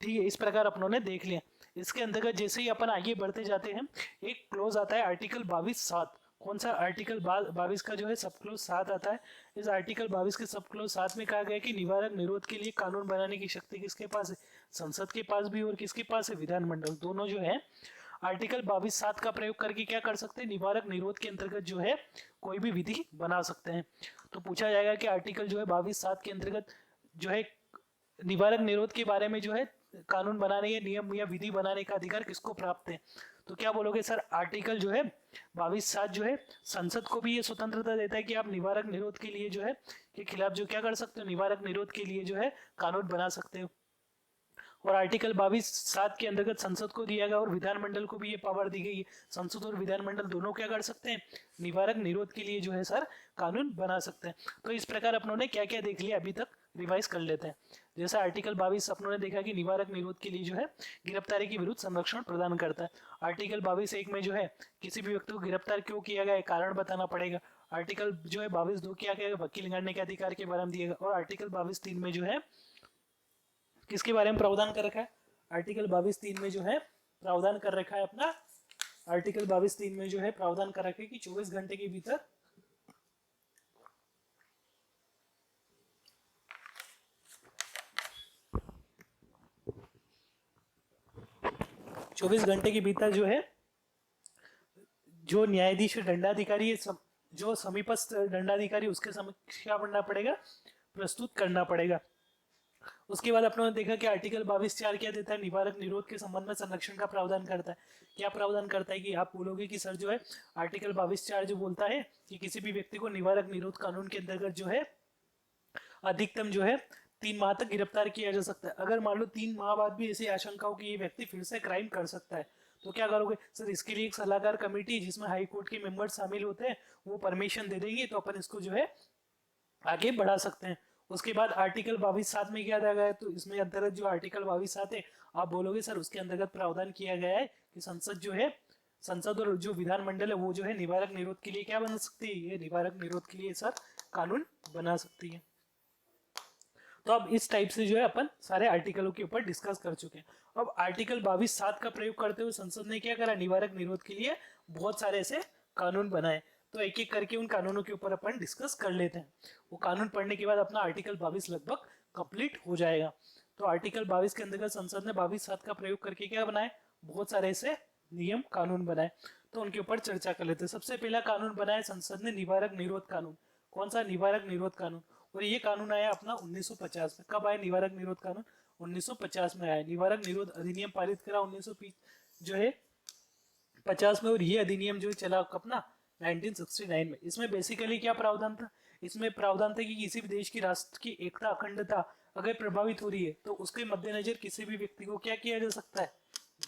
ठीक है, इस प्रकार अपनों ने देख लिया। इसके अंतर्गत जैसे ही अपन आगे बढ़ते जाते हैं, एक क्लोज आता है आर्टिकल 22(7), कौन सा, आर्टिकल 22 का जो है सब क्लोज 7 आता है। इस आर्टिकल 22 के सब क्लोज 7 में कहा गया है कि निवारक निरोध के लिए कानून बनाने की शक्ति किसके पास है, संसद के पास भी, और किसके पास है, विधानमंडल, दोनों जो है आर्टिकल 22(7) का प्रयोग करके क्या कर सकते हैं, निवारक निरोध के अंतर्गत जो है कोई भी विधि बना सकते हैं। तो पूछा जाएगा कि आर्टिकल जो है 22(7) के अंतर्गत जो है निवारक निरोध के बारे में जो है कानून बनाने या नियम या विधि बनाने का अधिकार किसको प्राप्त है, तो क्या बोलोगे, सर आर्टिकल जो है 22(7) जो है संसद को भी ये स्वतंत्रता देता है कि आप निवारक निरोध के लिए जो है के खिलाफ जो क्या कर सकते हो, निवारक निरोध के लिए जो है कानून बना सकते हो। और आर्टिकल 22(7) के अंतर्गत संसद को दिया गया और विधानमंडल को भी ये पावर दी गई है, संसद और विधानमंडल दोनों क्या कर सकते हैं, निवारक निरोध के लिए जो है सर कानून बना सकते हैं। तो इस प्रकार अपनों ने क्या क्या देख लिया, अभी तक रिवाइज कर लेते हैं। जैसे आर्टिकल 22 अपनों ने देखा कि निवारक निरोध के लिए जो है गिरफ्तारी के विरुद्ध संरक्षण प्रदान करता है। आर्टिकल 22(1) में जो है किसी भी व्यक्ति को गिरफ्तार क्यों किया गया है कारण बताना पड़ेगा। आर्टिकल जो है 22(2) क्या क्या वकील निकालने के अधिकार के बारे में दिएगा। और आर्टिकल 22(3) में जो है किसके बारे में प्रावधान कर रखा है, आर्टिकल 22(3) में जो है प्रावधान कर रखा है अपना, आर्टिकल 22(3) में जो है प्रावधान कर रखा है कि 24 घंटे के भीतर 24 घंटे के भीतर जो है जो न्यायाधीश दंडाधिकारी जो समीपस्थ दंडाधिकारी उसके समक्ष क्या करना पड़ेगा, प्रस्तुत करना पड़ेगा। उसके बाद अपनों ने देखा कि आर्टिकल 22(4) क्या देता है, निवारक निरोध के संबंध में संरक्षण का प्रावधान करता है। क्या प्रावधान करता है कि आप बोलोगे कि सर जो है आर्टिकल 22(4) जो बोलता है कि किसी भी व्यक्ति को निवारक निरोध कानून के अंतर्गत जो है अधिकतम जो है 3 माह तक गिरफ्तार किया जा सकता है। अगर मान लो 3 माह बाद भी ऐसी आशंका हो कि ये व्यक्ति फिर से क्राइम कर सकता है, तो क्या करोगे, सर इसके लिए एक सलाहकार कमेटी जिसमें हाई कोर्ट के मेंबर्स शामिल होते हैं वो परमिशन दे देंगे, तो अपन इसको जो है आगे बढ़ा सकते हैं। उसके बाद आर्टिकल 22(7) में क्या दिया गया है, तो इसमें अंतर्गत जो आर्टिकल 22(7) है आप बोलोगे सर उसके अंतर्गत प्रावधान किया गया है कि संसद और जो विधानमंडल है वो जो है निवारक निरोध के लिए क्या बना सकती है, ये निवारक निरोध के लिए सर कानून बना सकती है। तो अब इस टाइप से जो है अपन सारे आर्टिकलों के ऊपर डिस्कस कर चुके हैं। अब आर्टिकल 22(7) का प्रयोग करते हुए संसद ने क्या करा, निवारक निरोध के लिए बहुत सारे ऐसे कानून बनाए। तो एक एक करके उन कानूनों के ऊपर अपन डिस्कस कर लेते हैं। वो कानून पढ़ने के बाद अपना आर्टिकल 22 लगभग कंप्लीट हो जाएगा। तो आर्टिकल 22 के अंतर्गत संसद ने 22(7) का प्रयोग करके क्या बनाए, बहुत सारे ऐसे नियम कानून बनाए। तो उनके ऊपर चर्चा कर लेते हैं। सबसे पहला कानून बनाया संसद ने निवारक निरोध कानून। कौन सा, निवारक निरोध कानून। और ये कानून आया अपना 1950 में। कब आया निवारक निरोध कानून, 1950 में आया। निवारक निरोध अधिनियम पारित करा 1950 जो है 50 में, और ये अधिनियम जो चला अपना 1969 में। इसमें बेसिकली क्या प्रावधान था, इसमें प्रावधान था कि किसी भी देश की राष्ट्र की एकता अखंडता अगर प्रभावित हो रही है तो उसके मद्देनजर किसी भी व्यक्ति को क्या किया जा सकता है,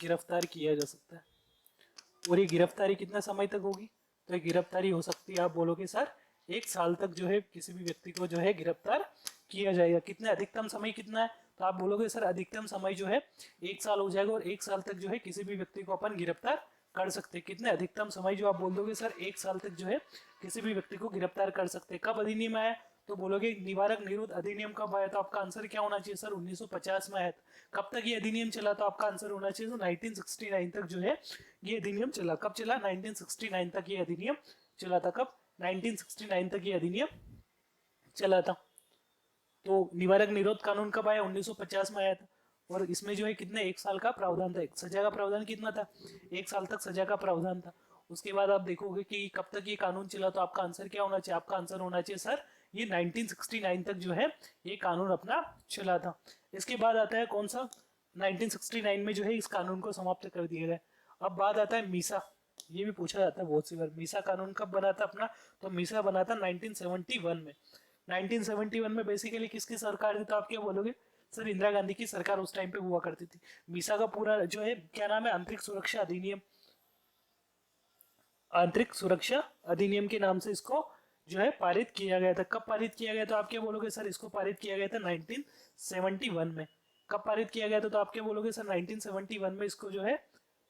गिरफ्तार किया जा सकता है। और ये गिरफ्तारी कितने समय तक होगी, तो ये गिरफ्तारी हो सकती है, आप बोलोगे सर 1 साल तक जो है किसी भी व्यक्ति को जो है गिरफ्तार किया जाएगा। कितने, अधिकतम समय कितना है, तो आप बोलोगे सर अधिकतम समय जो है 1 साल हो जाएगा और 1 साल तक जो है किसी भी व्यक्ति को अपन गिरफ्तार कर सकते हैं। कितने, अधिकतम समय जो आप बोल दोगे सर 1 साल तक जो है किसी भी व्यक्ति को गिरफ्तार कर सकते हैं। कब अधिनियम आया, तो बोलोगे निवारक निरोध अधिनियम कब आया, तो आपका आंसर क्या होना चाहिए सर 1950 में आया था। कब तक ये अधिनियम चला, तो आपका आंसर होना चाहिए तो 1969 तक जो है ये अधिनियम चला। कब चला, 1969 तक ये अधिनियम चला था। कब, 1969 तक ये अधिनियम चला था। तो निवारक निरोध कानून कब आया, 1950 में आया था। और इसमें जो है कितने, 1 साल का प्रावधान था। सजा का प्रावधान कितना था, 1 साल तक सजा का प्रावधान था। उसके बाद आप देखोगे कि कब तक ये कानून चला, तो आपका आंसर क्या होना चाहिए, आपका आंसर होना चाहिए सर ये 1969 तक जो है ये कानून अपना चला था। इसके बाद आता है कौन सा, 1969 में जो है इस कानून को समाप्त कर दिया गया। अब बात आता है मीसा, ये भी पूछा जाता है बहुत सी बार, मीसा कानून कब बना था अपना, तो मीसा बना था 1971 में। 1971 में बेसिकली किसकी सरकार थी, तो आप क्या बोलोगे सर इंदिरा गांधी की सरकार उस टाइम पे हुआ करती थी। मीसा का पूरा जो है क्या नाम है, आंतरिक सुरक्षा अधिनियम, आंतरिक सुरक्षा अधिनियम के नाम से इसको जो है पारित किया गया था। कब पारित किया गया, तो आप क्या बोलोगे सर इसको पारित किया गया था 1971 में। कब पारित किया गया था, तो आप क्या बोलोगे सर 1971 में इसको जो है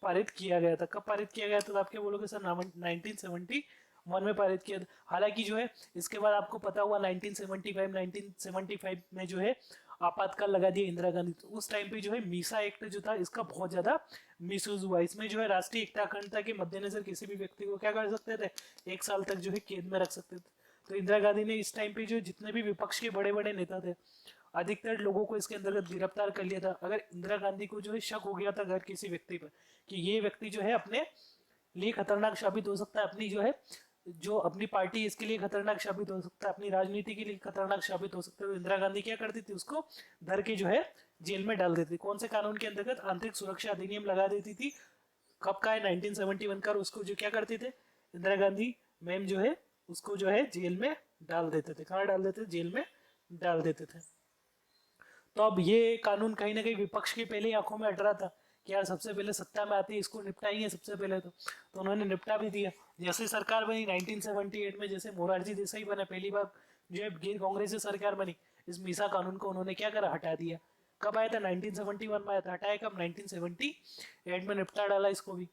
पारित किया गया था। कब पारित किया गया था, तो आप क्या बोलोगे सर 1971 में पारित किया था। हालांकि जो है इसके बाद आपको पता हुआ 1975 में जो है आपातकाल लगा दिया इंदिरा गांधी। तो उस टाइम पे जो है मीसा एक्ट जो था इसका बहुत ज्यादा मिसयूज हुआ। इसमें जो है राष्ट्रीय एकता अखंडता के मद्देनजर किसी भी व्यक्ति को क्या कर सकते थे, 1 साल तक जो है कैद में रख सकते थे। तो इंदिरा गांधी ने इस टाइम पे जो जितने भी विपक्ष के बड़े बड़े नेता थे अधिकतर लोगों को इसके अंतर्गत गिरफ्तार कर लिया था। अगर इंदिरा गांधी को जो है शक हो गया था अगर किसी व्यक्ति पर कि ये व्यक्ति जो है अपने लिए खतरनाक साबित हो सकता है, अपनी जो है जो अपनी पार्टी इसके लिए खतरनाक साबित हो सकता है, अपनी राजनीति के लिए खतरनाक साबित हो सकता है, तो इंदिरा गांधी क्या करती थी, उसको धर के जो है जेल में डाल देती थी। कौन से कानून के अंतर्गत, आंतरिक सुरक्षा अधिनियम लगा देती थी। कब का है, 1971 का। उसको जो क्या करते थे इंदिरा गांधी मैम जो है उसको जो है जेल में डाल देते थे। कहाँ डाल देते थे, जेल में डाल देते थे। तो अब ये कानून कहीं ना कहीं विपक्ष की पहले आंखों में अट रहा था कि यार सबसे पहले सत्ता में आती है इसको निपटाएंगे सबसे पहले, तो उन्होंने निपटा भी दिया। जैसे सरकार बनी 1978 में, जैसे मोरारजी देसाई बने पहली बार जो है गैर कांग्रेसी सरकार बनी, इस मीसा कानून को उन्होंने क्या करा, हटा दिया। कब आया था, 1971 में आया था। हटाया कब, 1978 में निपटा डाला इसको भी।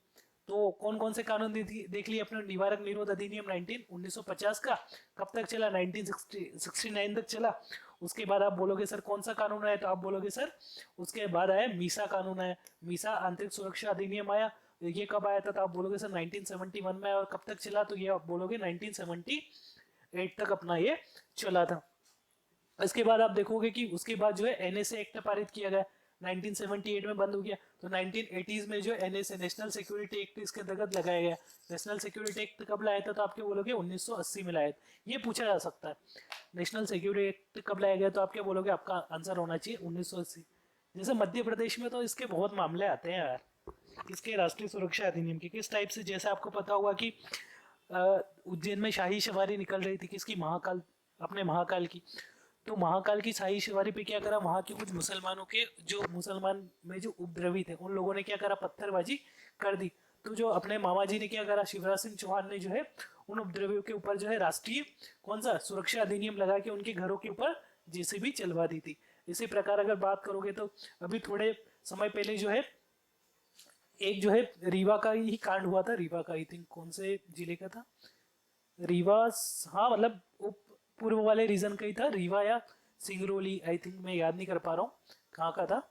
तो कौन कौन से कानून देख लिए अपने, निवारक निरोध अधिनियम 1950 का कब तक चला, 1969 तक चला। उसके बाद आप बोलोगे सर कौन सा कानून आया, तो आप बोलोगे सर उसके बाद आया मीसा कानून आया। मीसा आंतरिक सुरक्षा अधिनियम आया। ये कब आया था, तो आप बोलोगे सर 1971 में। और कब तक चला, तो ये आप बोलोगे 1978 तक अपना ये चला था। इसके बाद आप देखोगे कि उसके बाद जो है एनएसए एक्ट पारित किया गया, 1978 में बंद हो गया। तो 1980s में जो एनएसए नेशनल सिक्योरिटी एक्ट इसके अंतर्गत लगाया गया। नेशनल सिक्योरिटी एक्ट कब लाया था, तो आप क्या बोलोगे 1980 में लाया था। ये पूछा जा सकता है नेशनल सिक्योरिटी एक्ट कब लाया गया, तो आप क्या बोलोगे, आपका आंसर होना चाहिए 1980। जैसे मध्य प्रदेश में तो इसके बहुत मामले आते हैं यार, इसके राष्ट्रीय सुरक्षा अधिनियम के किस टाइप से। जैसे आपको पता होगा कि उज्जैन में शाही सवारी निकल रही थी किसकी, महाकाल, अपने महाकाल की। तो महाकाल की शाही सवारी पे क्या करा, वहाँ के कुछ मुसलमानों के, जो मुसलमान में जो उपद्रवी थे उन लोगों ने क्या करा, पत्थरबाजी कर दी। तो जो अपने मामा जी ने क्या करा, शिवराज सिंह चौहान ने जो है उन उपद्रवियों के ऊपर जो है राष्ट्रीय कौन सा सुरक्षा अधिनियम लगा के उनके घरों के ऊपर जेसीबी चलवा दी थी। इसी प्रकार अगर बात करोगे तो अभी थोड़े समय पहले जो है एक जो है रीवा का ही कांड हुआ था। रीवा का आई थिंक कौन से जिले का था, रीवा, हाँ मतलब पूर्व वाले रीजन का ही था, रीवा या सिंगरौली, आई थिंक मैं याद नहीं कर पा रहा हूँ कहाँ का था,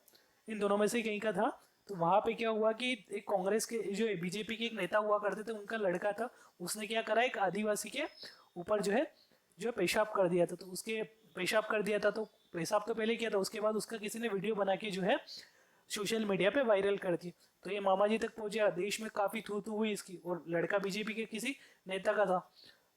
इन दोनों में से कहीं का था। तो वहाँ पे क्या हुआ कि एक कांग्रेस के जो बीजेपी के एक नेता हुआ करते थे, उनका लड़का था, उसने क्या करा, एक आदिवासी के ऊपर जो है पेशाब कर दिया था। तो उसके पेशाब कर दिया था, तो पेशाब तो पहले किया था, उसके बाद उसका किसी ने वीडियो बना के जो है सोशल मीडिया पे वायरल कर दी। तो ये मामा जी तक पहुंचा, देश में काफी थू थू हुई इसकी, और लड़का बीजेपी के किसी नेता का था।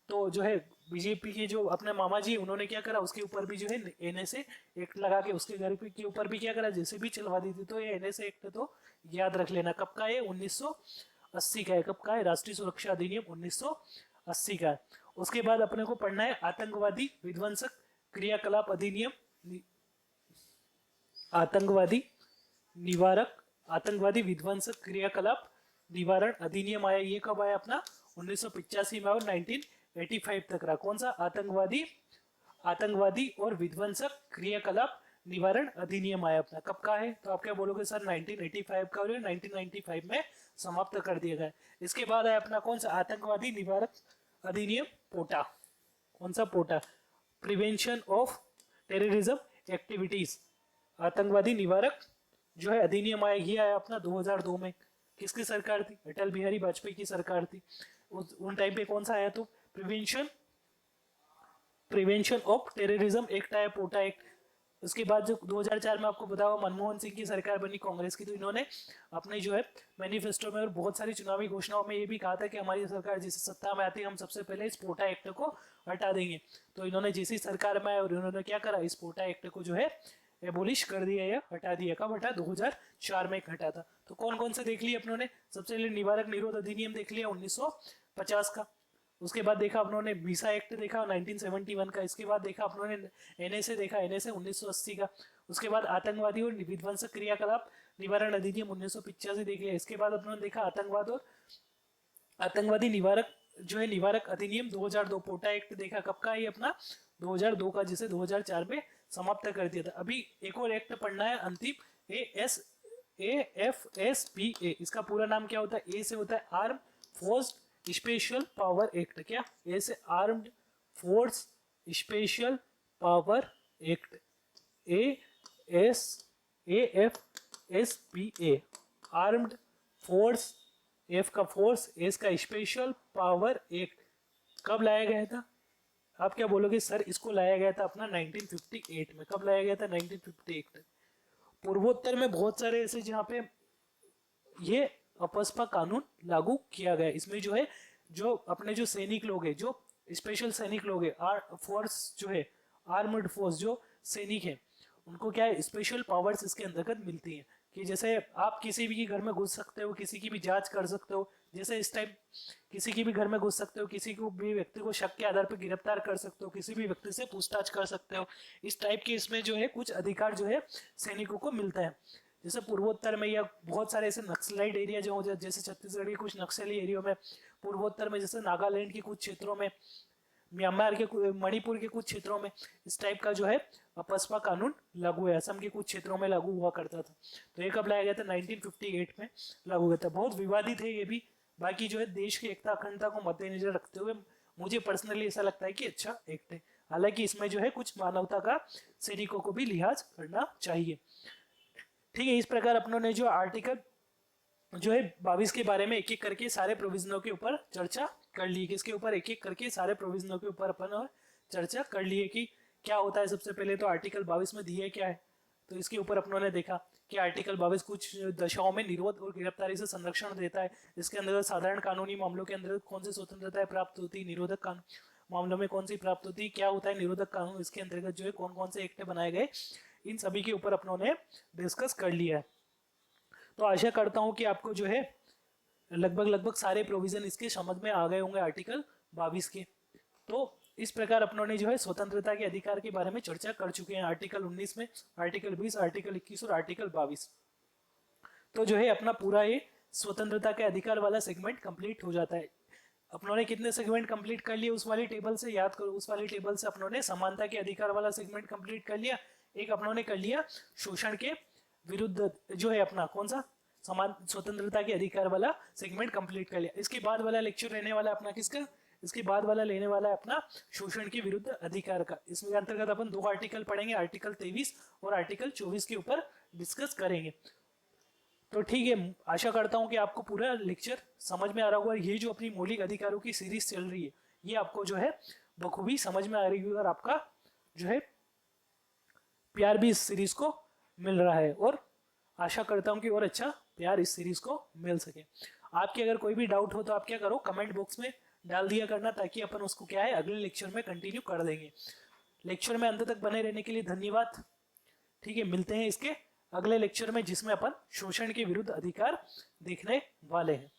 तो जो है बीजेपी के जो अपने मामा जी, उन्होंने क्या करा, उसके ऊपर भी जो है एनएसए एक्ट लगा के उसके घर के ऊपर भी क्या करा, जैसे भी चलवा दी थी। तो ये एनएसए एक्ट तो याद रख लेना कब का है, 1980 का है। कब का है, राष्ट्रीय सुरक्षा अधिनियम 1980 का है। उसके बाद अपने को पढ़ना है आतंकवादी विध्वंसक क्रियाकलाप अधिनियम, आतंकवादी विध्वंसक क्रियाकलाप निवारण अधिनियम आया। ये कब आया अपना 1985 में और 1985 तक रहा। कौन सा आतंकवादी और विध्वंसक क्रियाकलाप निवारण अधिनियम आया अपना। कब का है तो आप क्या बोलोगे सर 1985 का, और 1995 में समाप्त कर दिया गया। इसके बाद आया अपना कौन सा आतंकवादी निवारक अधिनियम पोटा। कौन सा पोटा, प्रिवेंशन ऑफ टेररिज्म एक्टिविटीज। आतंकवादी निवारक जो है अधिनियम आया, ये आया अपना 2002 में। किसकी सरकार थी, अटल बिहारी वाजपेयी की सरकार थी। उन टाइम पे कौन सा आया तो प्रिवेंशन ऑफ टेररिज्म एक्ट आया, पोटा एक्ट। उसके बाद जो 2004 में आपको बताओ मनमोहन सिंह की सरकार बनी कांग्रेस की, तो इन्होंने अपने जो है मैनिफेस्टो में और बहुत सारी चुनावी घोषणाओं में ये भी कहा था कि हमारी सरकार जिस सत्ता में आती है हम सबसे पहले इस पोटा एक्ट को हटा देंगे। तो इन्होंने जिस सरकार में आए और इन्होंने क्या करा, इस पोटा एक्ट को जो है एबोलिश कर दिया या हटा दिया। कब हटा, 2004 में हटा था। तो कौन कौन से देख लिया अपनों ने, सबसे पहले निवारक निरोध अधिनियम देख लिया 1950 का। उसके बाद देखा अपनों वीसा एक्ट देखा 1971 का। इसके बाद देखा अपनों एनएसए देखा, एनएसए 1980 का। उसके बाद आतंकवादी और विध्वंसक क्रियाकलाप निवारण अधिनियम 1985 देख लिया। इसके बाद अपनों देखा आतंकवाद और आतंकवादी निवारक अधिनियम 2002 पोटा एक्ट देखा। कब का है अपना 2002 का, जिसे 2004 में समाप्त कर दिया था। अभी एक और एक्ट पढ़ना है अंतिम, AFSPA। इसका पूरा नाम क्या होता है, ए से होता है arm force special power act. क्या, ए से armed force special power act, AFSPA armed force, F का फोर्स, एस का स्पेशल पावर एक्ट। कब लाया गया था, आप क्या बोलोगे सर इसको लाया गया था अपना 1958 में। कब लाया गया था 1958। पूर्वोत्तर में बहुत सारे ऐसे जहाँ पे ये अपस्पा कानून लागू किया गया। इसमें जो है जो अपने जो सैनिक लोग हैं, जो स्पेशल सैनिक लोग हैं, फोर्स जो है आर्मर्ड फोर्स जो सैनिक है, उनको क्या है स्पेशल पावर्स इसके अंतर्गत मिलती हैं कि जैसे आप किसी भी घर में घुस सकते हो, किसी की भी जांच कर सकते हो। जैसे इस टाइम किसी की भी घर में घुस सकते हो, किसी को भी व्यक्ति को शक के आधार पर गिरफ्तार कर सकते हो, किसी भी व्यक्ति से पूछताछ कर सकते हो। इस टाइप के इसमें जो है कुछ अधिकार जो है सैनिकों को मिलता है। जैसे पूर्वोत्तर में या बहुत सारे ऐसे नक्सलाइट एरिया जो हो जाए, जैसे छत्तीसगढ़ के कुछ नक्सली एरियो में, पूर्वोत्तर में जैसे नागालैंड के कुछ क्षेत्रों में, म्यांमार के मणिपुर के कुछ क्षेत्रों में इस टाइप का जो है अपस्पा कानून लागू है। असम के कुछ क्षेत्रों में लागू हुआ करता था। तो ये कब लाया गया था 1958 में लागू हुआ था। बहुत विवादित है ये भी। बाकी जो है देश की एकता अखंडता को मद्देनजर रखते हुए मुझे पर्सनली ऐसा लगता है कि अच्छा एक्ट है। हालांकि इसमें जो है कुछ मानवता का सैनिकों को भी लिहाज करना चाहिए। ठीक है, इस प्रकार अपनों ने जो आर्टिकल जो है 22 के बारे में एक एक करके सारे प्रोविजनों के ऊपर चर्चा कर ली। किसके ऊपर, एक एक करके सारे प्रोविजनों के ऊपर अपन और चर्चा कर लिए कि क्या होता है। सबसे पहले तो आर्टिकल 22 में दिया क्या है, तो इसके ऊपर अपनों ने देखा कि आर्टिकल 22 कुछ दशाओं में निरोध और गिरफ्तारी से संरक्षण देता है। इसके अंदर साधारण कानूनी मामलों के अंदर कौन सी स्वतंत्रता प्राप्त होती है, निरोधक कानून मामलों में कौन सी प्राप्त होती है, क्या होता है निरोधक कानून, इसके अंतर्गत जो है कौन कौन से एक्ट बनाए गए, इन सभी के ऊपर अपनों ने डिस्कस कर लिया है। तो आशा करता हूं कि आपको जो है लगभग सारे प्रोविजन इसके समझ में आ गए होंगे आर्टिकल 22 के। तो इस प्रकार अपनों ने जो है स्वतंत्रता के अधिकार के बारे में चर्चा कर चुके हैं आर्टिकल 19 में, आर्टिकल 20, आर्टिकल 21 और आर्टिकल 22। तो जो है अपना पूरा ये स्वतंत्रता के अधिकार वाला सेगमेंट कंप्लीट हो जाता है। अपनों ने कितने सेगमेंट कंप्लीट कर लिए उस वाली टेबल से याद करो। उस वाली टेबल से अपनों ने समानता के अधिकार वाला सेगमेंट कंप्लीट कर लिया। एक अपनों ने कर लिया शोषण के विरुद्ध जो है अपना कौन सा समान स्वतंत्रता के अधिकार वाला सेगमेंट कंप्लीट कर लिया। इसके बाद वाला लेक्चर रहने वाला अपना किसका, इसके बाद वाला लेने वाला है अपना शोषण के विरुद्ध अधिकार का। इसमें अंतर्गत अपन दो आर्टिकल पढ़ेंगे, आर्टिकल 23 और आर्टिकल 24 के ऊपर डिस्कस करेंगे। तो ठीक है, आशा करता हूं कि आपको पूरा लेक्चर समझ में आ रहा होगा। ये जो अपनी मौलिक अधिकारों की सीरीज चल रही है ये आपको जो है बखूबी समझ में आ रही है और आपका जो है प्यार भी इस सीरीज को मिल रहा है। और आशा करता हूं कि और अच्छा प्यार इस सीरीज को मिल सके। आपके अगर कोई भी डाउट हो तो आप क्या करो, कमेंट बॉक्स में डाल दिया करना, ताकि अपन उसको क्या है अगले लेक्चर में कंटिन्यू कर देंगे। लेक्चर में अंत तक बने रहने के लिए धन्यवाद। ठीक है, मिलते हैं इसके अगले लेक्चर में जिसमें अपन शोषण के विरुद्ध अधिकार देखने वाले हैं।